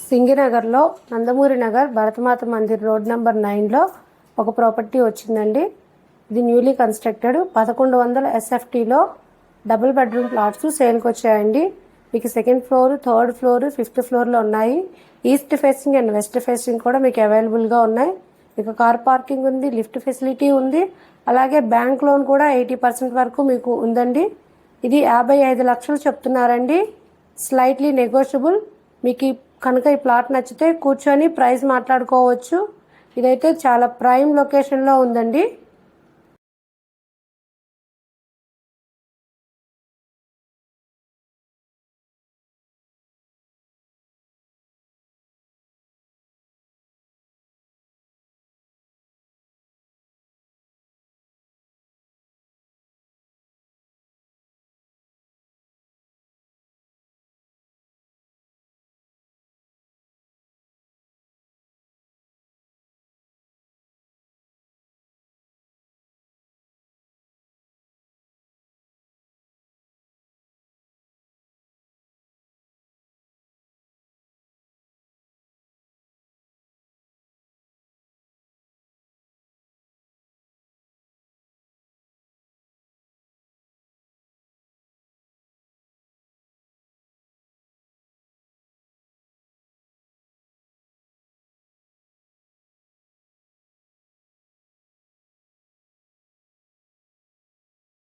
సింగినగర్లో Nandamuri Nagar Bharatamata Mandir road number 9లో ఒక property వచ్చిందండి. ఇది న్యూలీ కన్స్ట్రక్టెడ్ 1100 SFTలో డబుల్ బెడ్రూమ్ ప్లాట్స్ సేల్కి వచ్చాయండి. మీకు second floor, third floor, fifth ఫ్లోర్లో ఉన్నాయి. East facing and west facing కూడా మీకు అవైలబుల్గా ఉన్నాయి. మీకు కార్ పార్కింగ్ ఉంది, లిఫ్ట్ ఫెసిలిటీ ఉంది. అలాగే బ్యాంక్ లోన్ కూడా 80% వరకు మీకు ఉందండి. ఇది 55 లక్షలు చెప్తున్నారండి. Slightly negotiable. మీకు కనుక ఈ ప్లాట్ నచ్చితే కూర్చొని ప్రైస్ మాట్లాడుకోవచ్చు. ఇదైతే చాలా ప్రైమ్ లొకేషన్లో ఉందండి.